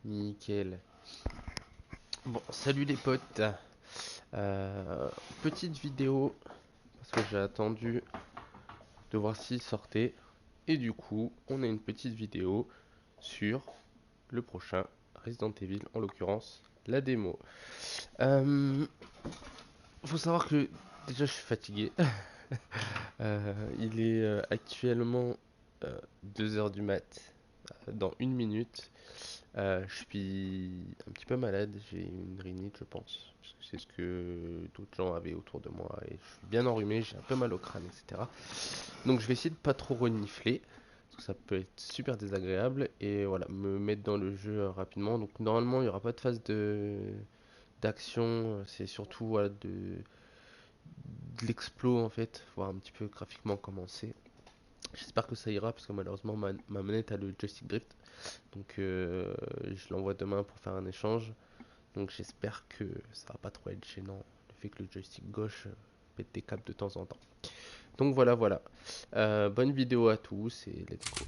Nickel. Bon, salut les potes. Euh, Petite vidéo parce que j'ai attendu de voir s'il sortait. Et du coup, on a une petite vidéo sur le prochain Resident Evil, en l'occurrence la démo. Euh, Faut savoir que déjà je suis fatigué. Il est actuellement 2 heures du mat. Dans une minute. Je suis un petit peu malade, j'ai une rhinite, je pense. Parce que c'est ce que d'autres gens avaient autour de moi. Et je suis bien enrhumé, j'ai un peu mal au crâne, etc. Donc je vais essayer de pas trop renifler. Parce que ça peut être super désagréable. Et voilà, me mettre dans le jeu rapidement. Donc normalement, il n'y aura pas de phase d'action. C'est surtout voilà, de l'explo en fait. Voir un petit peu graphiquement comment c'est. J'espère que ça ira parce que malheureusement ma manette a le joystick drift. Donc je l'envoie demain pour faire un échange. Donc j'espère que ça va pas trop être gênant. Le fait que le joystick gauche pète des câbles de temps en temps. Donc voilà, voilà. Bonne vidéo à tous et let's go.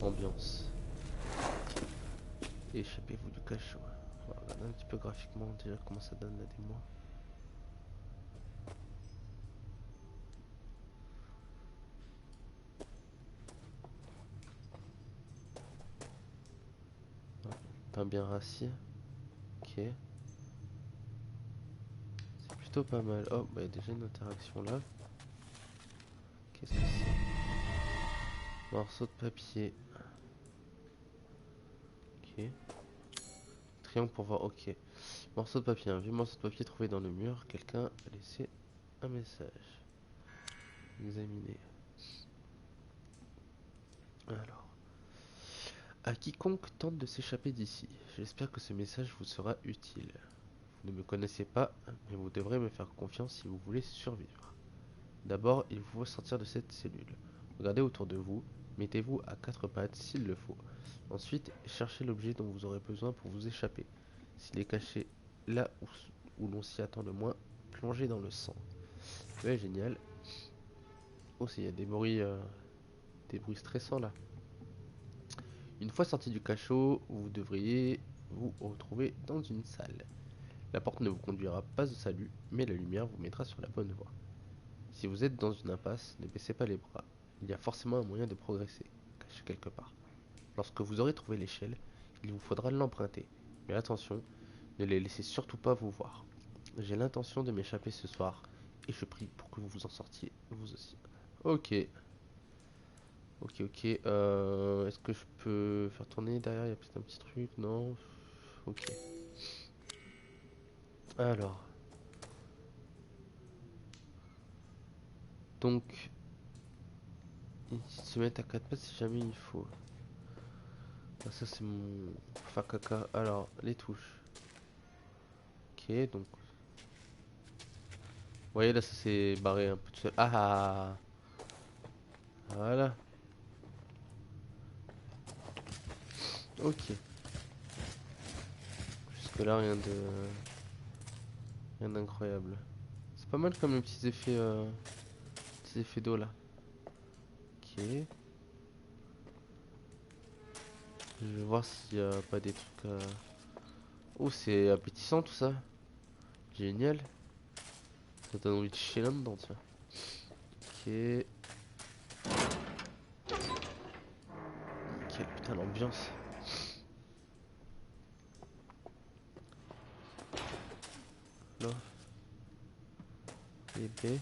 Ambiance. Échappez-vous du cachot. On va regarder un petit peu graphiquement déjà comment ça donne la démo. Pas bien rassis. Ok. C'est plutôt pas mal. Oh, bah il y a déjà une interaction là. Qu'est-ce que c'est? Morceau de papier. Ok. Triangle pour voir. Ok. Morceau de papier, un vieux morceau de papier trouvé dans le mur. Quelqu'un a laissé un message. Examiner. Alors, à quiconque tente de s'échapper d'ici, j'espère que ce message vous sera utile. Vous ne me connaissez pas, mais vous devrez me faire confiance si vous voulez survivre. D'abord, il vous faut sortir de cette cellule. Regardez autour de vous, mettez-vous à quatre pattes s'il le faut. Ensuite, cherchez l'objet dont vous aurez besoin pour vous échapper. S'il est caché là où l'on s'y attend le moins, plongez dans le sang. Ouais, génial. Oh, il y a des bruits stressants là. Une fois sorti du cachot, vous devriez vous retrouver dans une salle. La porte ne vous conduira pas au salut, mais la lumière vous mettra sur la bonne voie. Si vous êtes dans une impasse, ne baissez pas les bras. Il y a forcément un moyen de progresser, caché quelque part. Lorsque vous aurez trouvé l'échelle, il vous faudra l'emprunter. Mais attention, ne les laissez surtout pas vous voir. J'ai l'intention de m'échapper ce soir, et je prie pour que vous vous en sortiez, vous aussi. Ok, ok. Est-ce que je peux faire tourner derrière? Il y a peut-être un petit truc, non? Ok. Alors, donc, ils se mettent à quatre pattes si jamais il faut. Ah, ça, c'est mon fakaka. Alors, les touches. Ok, donc, vous voyez là, ça s'est barré un peu tout seul. Ah, ah, ah. Voilà. Ok. Jusque-là, rien d'incroyable. C'est pas mal comme les petits effets d'eau là. Ok. Je vais voir s'il y a pas des trucs. Oh, c'est appétissant tout ça. Génial. Ça donne envie de chier là-dedans, tiens. Ok. Quelle putain l'ambiance. Là, épée.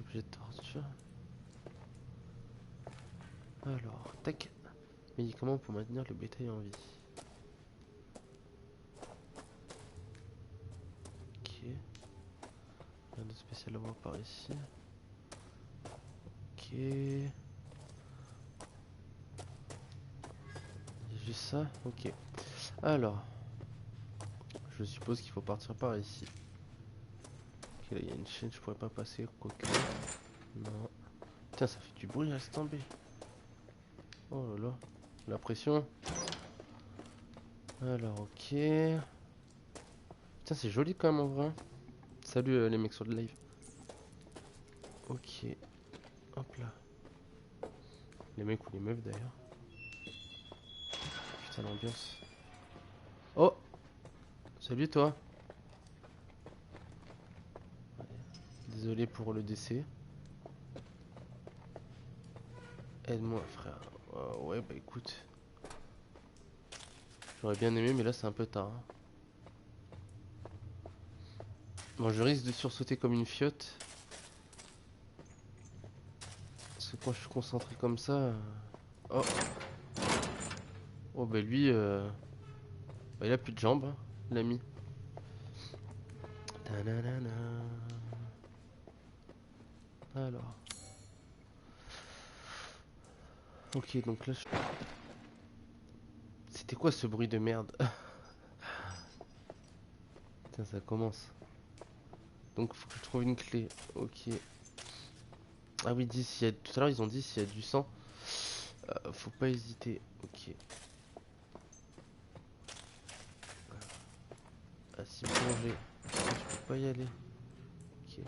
Objet de torture. Alors, tac. Médicaments pour maintenir le bétail en vie. Ok. Rien de spécial à voir par ici. Ok. Il y a juste ça. Ok. Alors, je suppose qu'il faut partir par ici. Ok, là il y a une chaîne, je pourrais pas passer. Quoique. Non. Putain, ça fait du bruit, laisse tomber. Oh là là. La pression. Alors, ok. Putain, c'est joli quand même en vrai. Salut les mecs sur le live. Ok. Hop là. Les mecs ou les meufs d'ailleurs. Putain, l'ambiance. Oh! Salut toi. Désolé pour le décès. Aide-moi, frère. Ouais, bah écoute. J'aurais bien aimé, mais là c'est un peu tard, hein. Bon, je risque de sursauter comme une fiotte. Parce que quand je suis concentré comme ça. Oh! Oh, bah lui, bah, il a plus de jambes, hein, l'ami. Ta-na-na-na. Alors. Ok, donc là je... C'était quoi ce bruit de merde? Putain, ça commence. Donc faut que je trouve une clé. Ok. Ah oui, dit s'il y a... tout à l'heure ils ont dit s'il y a du sang. Faut pas hésiter. Ok. Ah si plonger. Je peux pas y aller. Ok.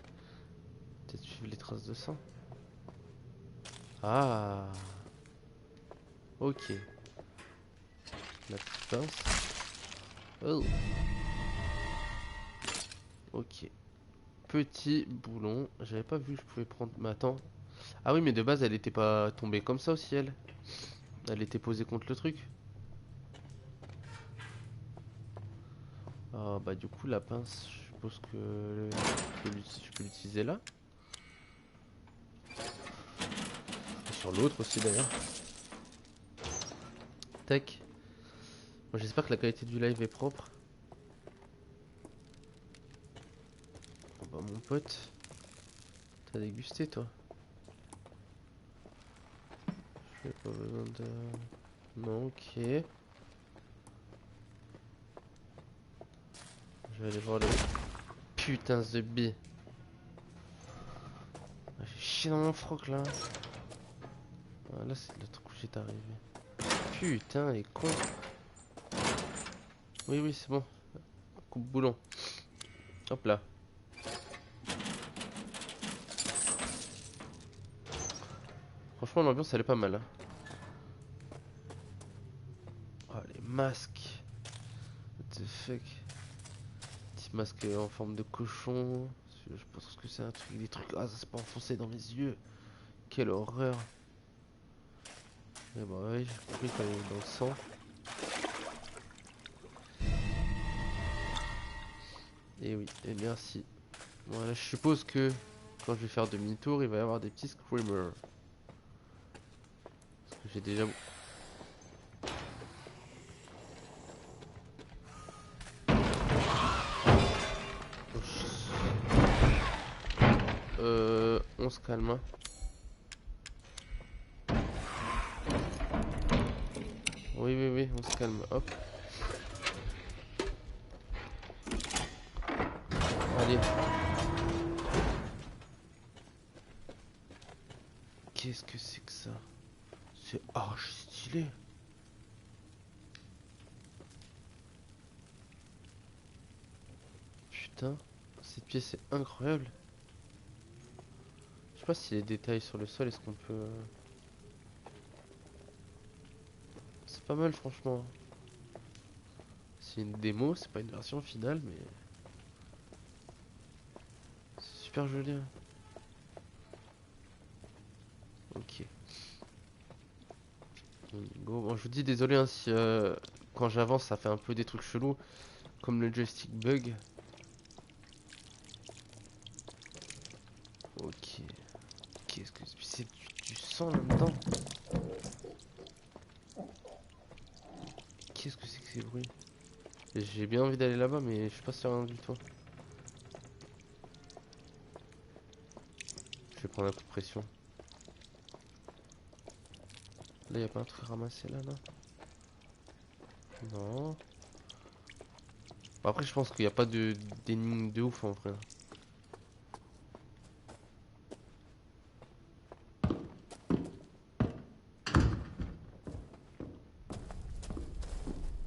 Peut-être suivre les traces de sang. Ah. Ok. La petite pince. Oh. Ok. Petit boulon. J'avais pas vu que je pouvais prendre... Mais attends. Ah oui, mais de base elle était pas tombée comme ça au ciel. Elle était posée contre le truc. Ah bah du coup la pince, je suppose que je peux l'utiliser là. Et sur l'autre aussi d'ailleurs. Tac. Bon, j'espère que la qualité du live est propre. Oh bah mon pote, t'as dégusté toi. J'ai pas besoin de... Non, ok. Je vais aller voir le... Putain de bille. J'ai chié dans mon froc là. Ah, là c'est le truc où j'étais arrivé. Putain, les cons. Oui, oui, c'est bon. Coupe boulon. Hop là. Franchement, l'ambiance elle est pas mal, hein. Oh, les masques. What the fuck. Petit masque en forme de cochon. Je pense que c'est un truc, des trucs. Ah, ça s'est pas enfoncé dans mes yeux. Quelle horreur. Et bah ouais, j'ai compris qu'il fallait aller dans le sang. Et oui, et merci. Voilà, je suppose que quand je vais faire demi-tour, il va y avoir des petits screamers. Parce que j'ai déjà... On se calme, hein. Oui, oui, oui, on se calme. Hop. Allez. Qu'est-ce que c'est que ça? C'est archi stylé. Putain, cette pièce est incroyable. Je sais pas si les détails sur le sol, est-ce qu'on peut... C'est pas mal franchement. C'est une démo, c'est pas une version finale, mais... C'est super joli, hein. Ok. Go. Bon, je vous dis désolé hein, si quand j'avance ça fait un peu des trucs chelous, comme le joystick bug. Ok. Qu'est-ce que c'est du sang là-dedans? Qu'est-ce que c'est que ces bruits? J'ai bien envie d'aller là-bas, mais je suis pas sûr du tout. Je vais prendre un coup de pression. Là, y a pas un truc à ramasser là, non? Non. Bon, après, je pense qu'il n'y a pas de d'énigme de ouf en vrai.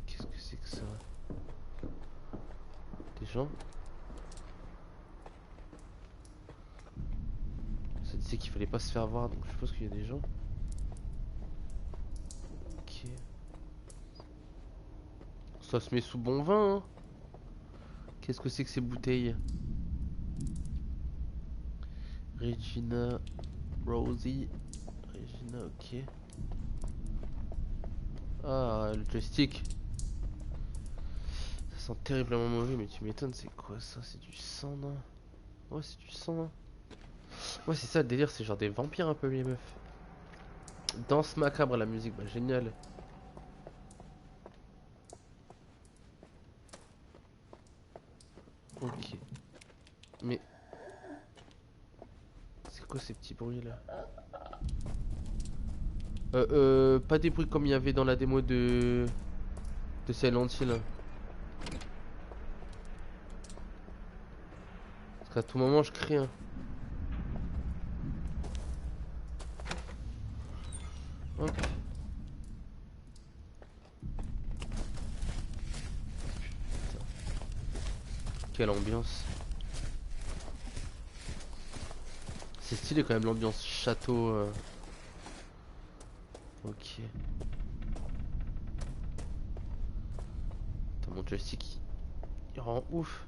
Qu'est-ce que c'est que ça? Des gens. Ça disait qu'il fallait pas se faire voir, donc je suppose qu'il y a des gens. Ok. Ça se met sous bon vin, hein. Qu'est-ce que c'est que ces bouteilles? Regina, Rosie, Regina, ok. Ah, le joystick. Ça sent terriblement mauvais, mais tu m'étonnes, c'est quoi ça? C'est du sang, non? Ouais, c'est du sang, hein. Ouais, c'est ça le délire, c'est genre des vampires un peu, les meufs. Danse macabre, la musique, bah génial. Ok. Mais c'est quoi ces petits bruits là? Pas des bruits comme il y avait dans la démo de Silent Hill. Parce qu'à tout moment je crie, hein. Hop. Quelle ambiance. C'est stylé quand même l'ambiance château. Ok. Attends, mon joystick il rend ouf.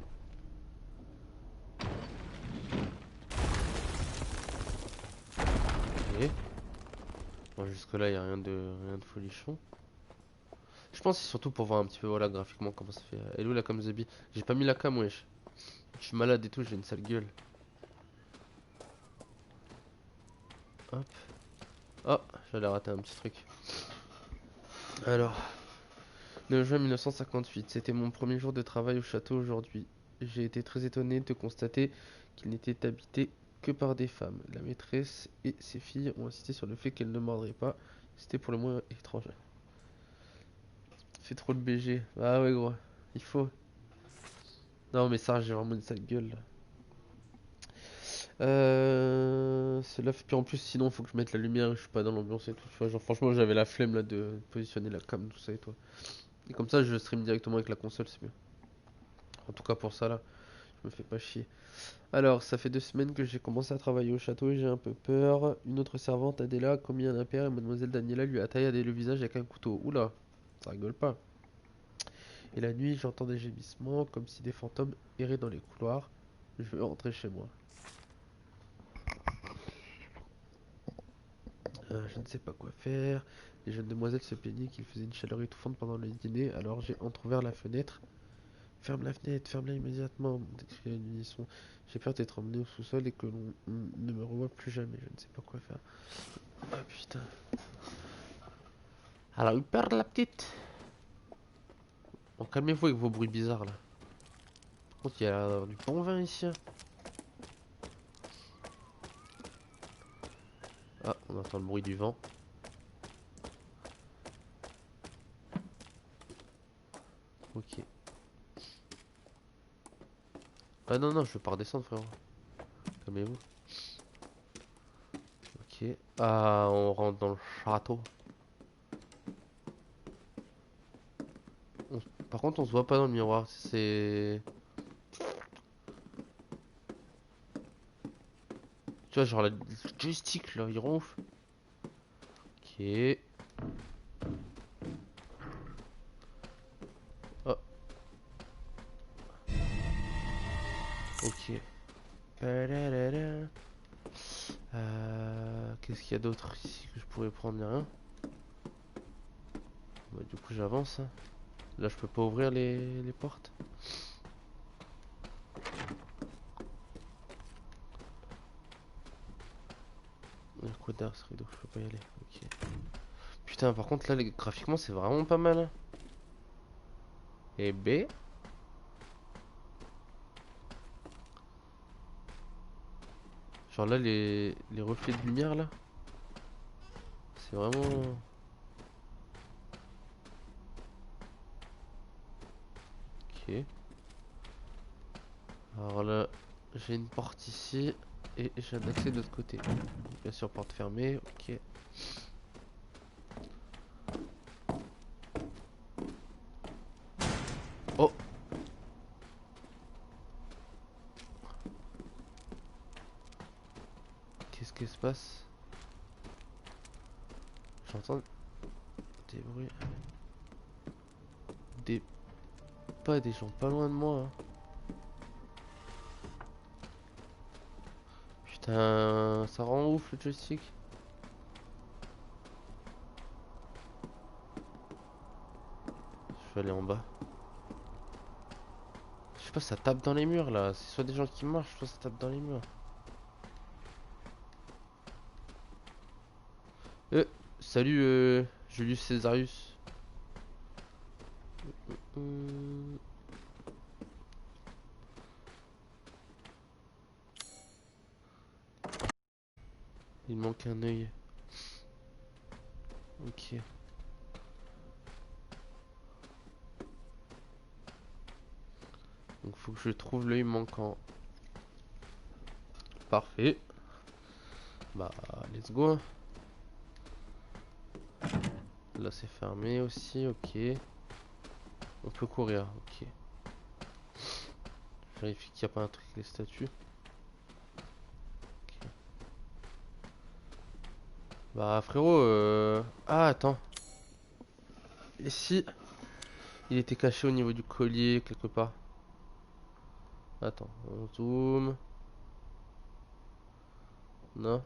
Ok. Bon, jusque là il y a rien de folichon. Je pense que c'est surtout pour voir un petit peu voilà graphiquement comment ça fait. Hello la cam Zebi. J'ai pas mis la cam wesh. Je suis malade et tout, j'ai une sale gueule. Hop. Oh, j'allais rater un petit truc. Alors, 9 juin 1958, c'était mon premier jour de travail au château aujourd'hui. J'ai été très étonné de constater qu'il n'était habité que par des femmes. La maîtresse et ses filles ont insisté sur le fait qu'elles ne mordraient pas. C'était pour le moins étrange. Fait trop le BG. Ah ouais gros, il faut. Non mais ça, j'ai vraiment une sale gueule là. Cela fait... Puis en plus sinon faut que je mette la lumière, je suis pas dans l'ambiance et tout. Tu vois, genre franchement j'avais la flemme là de positionner la cam, tout ça et tout. Et comme ça je stream directement avec la console, c'est mieux. En tout cas pour ça là, je me fais pas chier. Alors, ça fait 2 semaines que j'ai commencé à travailler au château et j'ai un peu peur. Une autre servante, Adela, a commis un impair et mademoiselle Daniela lui a taillé le visage avec un couteau. Oula, ça rigole pas. Et la nuit, j'entends des gémissements comme si des fantômes erraient dans les couloirs. Je veux rentrer chez moi. Je ne sais pas quoi faire. Les jeunes demoiselles se plaignaient qu'il faisait une chaleur étouffante pendant le dîner, alors j'ai entrouvert la fenêtre. Ferme la fenêtre, ferme-la immédiatement, m'ont écrit à l'unisson. J'ai peur d'être emmené au sous-sol et que l'on ne me revoie plus jamais. Je ne sais pas quoi faire. Ah putain. Alors, il perd la petite. Bon, calmez-vous avec vos bruits bizarres là. Par contre, il y a du bon vin ici, hein. Ah, on entend le bruit du vent. Ok. Ah non, non, je veux pas redescendre, frérot. Calmez-vous. Ok. Ah, on rentre dans le château. Par contre, on se voit pas dans le miroir. C'est. Tu vois, genre le joystick là, il rend ouf. Ok. Oh, ok. Padadada. Qu'est-ce qu'il y a d'autre ici que je pourrais prendre? Y a rien. Bah, du coup, j'avance, hein. Là, je peux pas ouvrir les portes. Le coup d'art, ce rideau, je peux pas y aller. Ok. Putain, par contre, là, graphiquement, c'est vraiment pas mal, hein. Et B. Genre là, les reflets de lumière, là. C'est vraiment. Ok. Alors là, j'ai une porte ici. Et j'ai un accès de l'autre côté. Bien sûr, porte fermée. Ok. Oh! passe? J'entends des bruits. Des pas des gens pas loin de moi. Hein. Putain, ça rend ouf le joystick. Je vais aller en bas. Je sais pas, ça tape dans les murs là. C'est soit des gens qui marchent, soit ça tape dans les murs. Euh, salut Julius Césarius. Hum, il manque un œil. Ok. Donc faut que je trouve l'œil manquant. Parfait. Bah, let's go. Là c'est fermé aussi, ok. On peut courir, ok. Je vérifie qu'il n'y a pas un truc avec les statues. Ok. Bah frérot, ah attends. Et si il était caché au niveau du collier quelque part? Attends, on zoom. Non,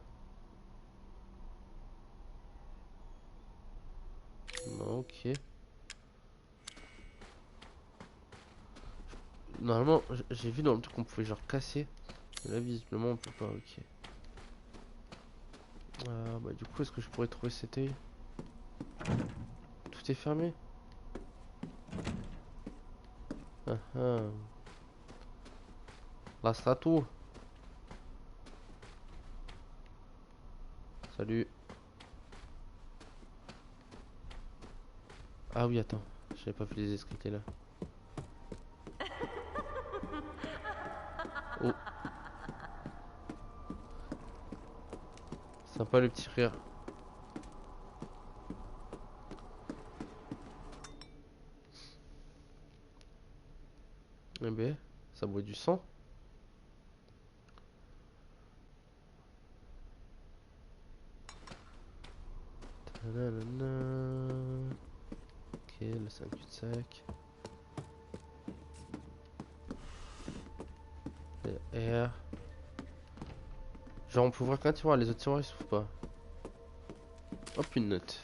non, ok. Normalement, j'ai vu dans le truc qu'on pouvait genre casser. Mais là, visiblement, on peut pas, ok. Bah, du coup, est-ce que je pourrais trouver cet œil? Tout est fermé? Ah ah. La statue. Salut. Ah oui, attends. J'avais pas vu les escaliers là. Oh, sympa le petit rire. Eh ben, ça boit du sang. Nanana. Ok, là c'est un cul-de-sac. R. Genre on peut ouvrir qu'un tiroir, les autres tiroirs ils s'ouvrent pas. Hop, une note.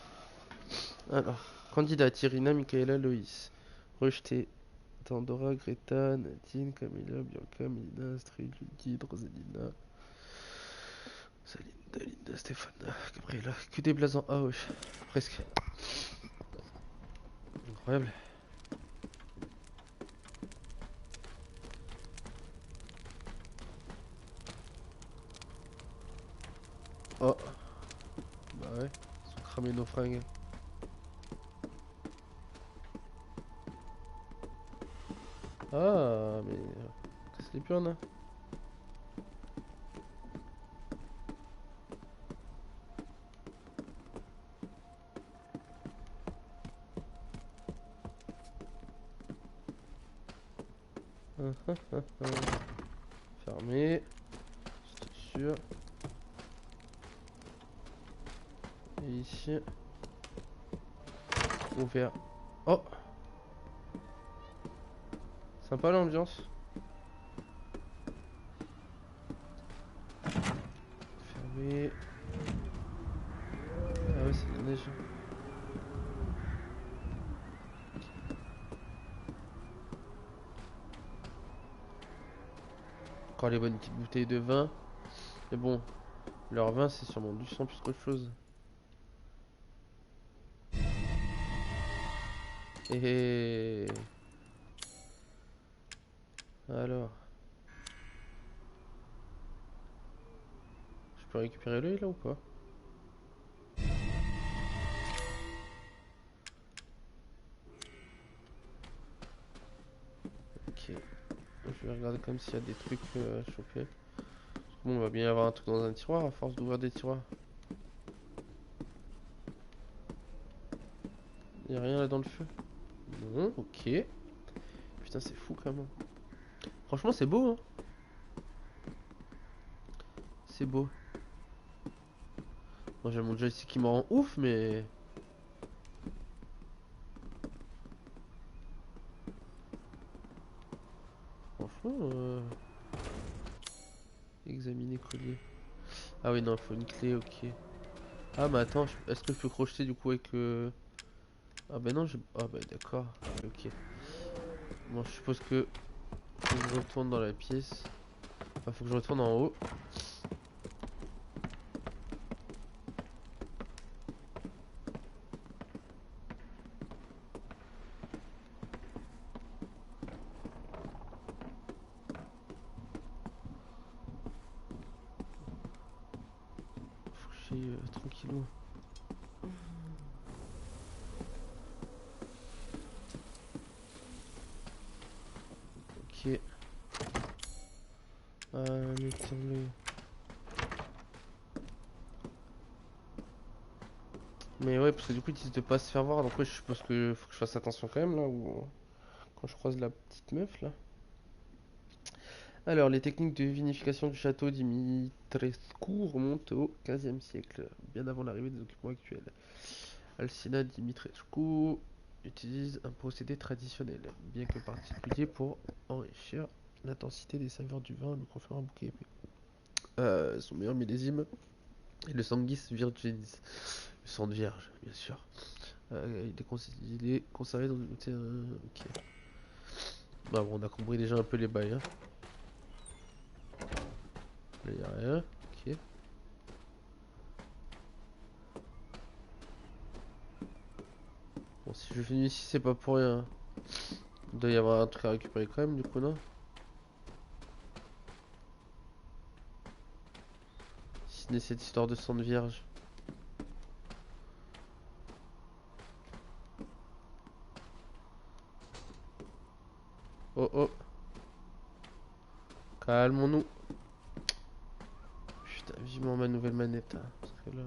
Alors, candidat Irina, Michaela, Loïs. Rejeté. Tandora, Greta, Nadine, Camilla, Bianca, Melina, Astrid, Judith, Rosalina, Salinda, Linda, Stéphane, Gabriela. Que des blasons. Ah wesh, presque. Incroyable. Oh, bah ouais, ils ont cramé nos fringues. Ah, mais casse les burnes. Hein. Fermé, c'est sûr. Et ici, ouvert. Oh, sympa l'ambiance. Fermé. Ah ouais, c'est la neige. Encore les bonnes petites bouteilles de vin. Mais bon, leur vin c'est sûrement du sang plus qu'autre chose. Et alors, je peux récupérer l'œil là ou pas? Ok, je vais regarder comme s'il y a des trucs à choper. Bon, il va bien y avoir un truc dans un tiroir à force d'ouvrir des tiroirs. Y a rien là dans le feu? Non, ok. Putain, c'est fou quand même. Franchement, c'est beau, hein. C'est beau. Moi j'ai mon joystick qui me rend ouf, mais... Franchement, examiner collier. Ah oui, non, il faut une clé, ok. Ah, mais attends, est-ce que je peux crocheter du coup avec... Ah bah non, ah bah d'accord, ok. Bon, je suppose que... Faut que je retourne dans la pièce. Enfin, faut que je retourne en haut. Faut que j'aille tranquillou. Ok. Mettons-le. Mais ouais, parce que du coup, ils disent de pas se faire voir. Donc ouais, je suppose que faut que je fasse attention quand même là. Ou... Quand je croise la petite meuf là. Alors, les techniques de vinification du château Dimitrescu remontent au XVe siècle, bien avant l'arrivée des occupants actuels. Alcina Dimitrescu utilise un procédé traditionnel, bien que particulier, pour enrichir l'intensité des saveurs du vin, lui conférant un bouquet épais. Son meilleur millésime est le Sanguis Virginis, le sang de vierge, bien sûr. Il est conservé dans une bouteille. Ok. Bah bon, on a compris déjà un peu les bails. Hein. Là, y a rien. Ok. Bon, si je finis ici, c'est pas pour rien. Il doit y avoir un truc à récupérer quand même, du coup, non? Si ce n'est cette histoire de sang de vierge. Oh oh, calmons-nous. Putain, vivement ma nouvelle manette. Hein, parce que là...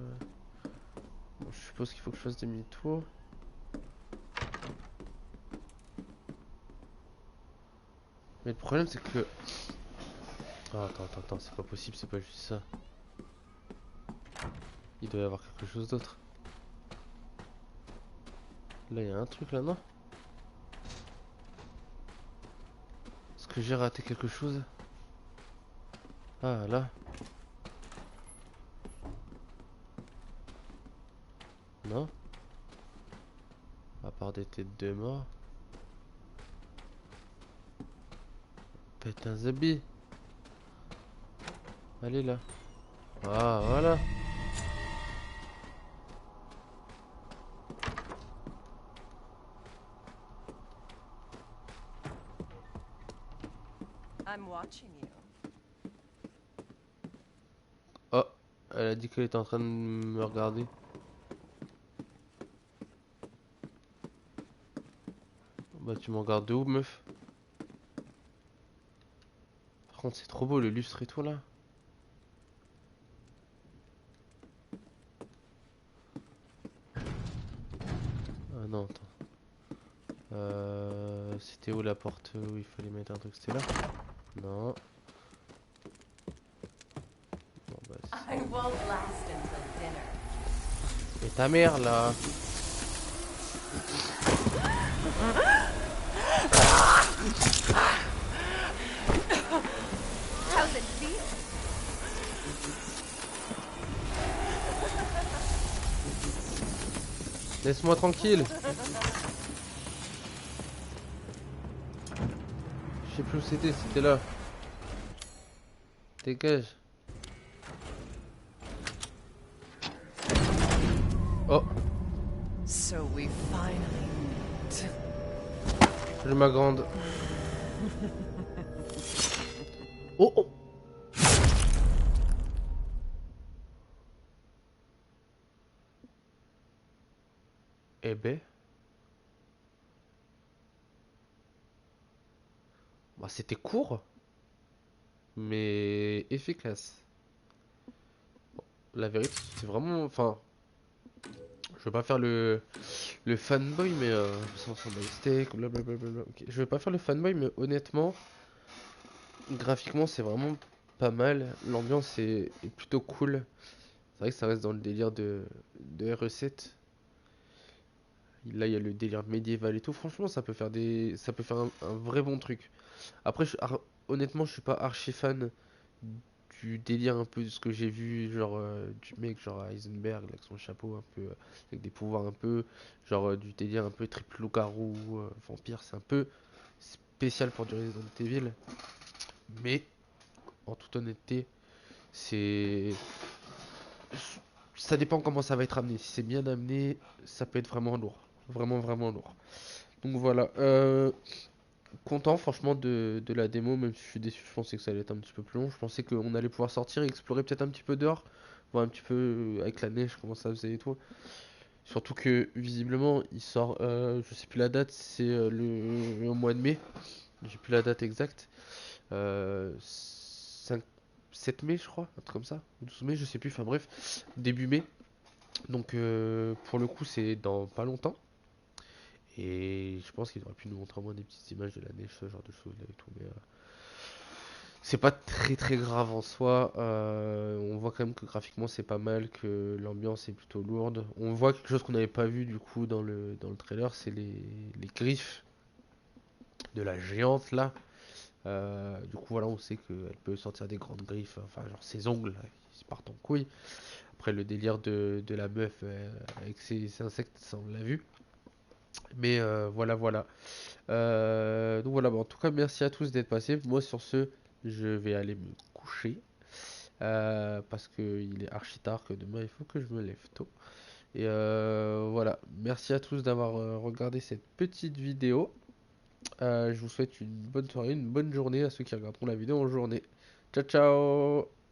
Bon, je suppose qu'il faut que je fasse demi-tour. Mais le problème, c'est que... Oh, attends, c'est pas possible, c'est pas juste ça. Il doit y avoir quelque chose d'autre. Là, il y a un truc là, non? Est-ce que j'ai raté quelque chose? Ah, là. Non? À part des têtes de mort. Putain, Zabi. Allez, là. Ah, voilà. I'm watching you. Oh, elle a dit qu'elle était en train de me regarder. Bah, tu me regardes de où, meuf? Par contre, c'est trop beau le lustre et tout là. Ah non, attends. C'était où la porte où il fallait mettre un truc? C'était là? Non. Bon, bah, I won't last until dinner. et ta mère là? How's it feel? Laisse-moi tranquille. Je sais plus où c'était là. Dégage. Oh, So we finally meet. salut ma grande. Oh, oh. Eh ben. Bah, c'était court, mais efficace. La vérité, c'est vraiment. Enfin, je veux pas faire le fanboy, mais sans steak, blablabla. Ok, je vais pas faire le fanboy, mais honnêtement, graphiquement, c'est vraiment pas mal. L'ambiance est plutôt cool. C'est vrai que ça reste dans le délire de RE7. Là, il y a le délire médiéval et tout. Franchement, ça peut faire un vrai bon truc. Après, honnêtement, je suis pas archi fan du délire un peu de ce que j'ai vu, genre du mec, genre Heisenberg, là, avec son chapeau un peu, avec des pouvoirs un peu, genre du délire un peu triple loup-garou, vampire. C'est un peu spécial pour du Resident Evil. Mais, en toute honnêteté, c'est. Ça dépend comment ça va être amené. Si c'est bien amené, ça peut être vraiment lourd. Vraiment, vraiment lourd. Donc voilà. Content franchement de la démo, même si je suis déçu, je pensais que ça allait être un petit peu plus long. Je pensais qu'on allait pouvoir sortir et explorer peut-être un petit peu dehors, voir un petit peu avec la neige comment ça faisait et tout. Surtout que visiblement il sort, je sais plus la date, c'est le au mois de mai, j'ai plus la date exacte, 5, 7 mai je crois, un truc comme ça, ou 12 mai, je sais plus, enfin bref, début mai. Donc pour le coup c'est dans pas longtemps. Et je pense qu'ils auraient pu nous montrer au moins des petites images de la neige, ce genre de choses là et tout. Mais c'est pas très très grave en soi. On voit quand même que graphiquement c'est pas mal, que l'ambiance est plutôt lourde. On voit quelque chose qu'on n'avait pas vu du coup dans le trailer, c'est les griffes de la géante là. Du coup voilà, on sait qu'elle peut sortir des grandes griffes, enfin genre ses ongles là, qui se partent en couilles. Après le délire de la meuf avec ses insectes, ça on l'a vu. Mais voilà voilà. Donc voilà, bon, en tout cas merci à tous d'être passés. Moi sur ce, je vais aller me coucher. Parce qu'il est archi tard, que demain il faut que je me lève tôt. Et voilà, merci à tous d'avoir regardé cette petite vidéo. Je vous souhaite une bonne soirée, une bonne journée à ceux qui regarderont la vidéo en journée. Ciao ciao!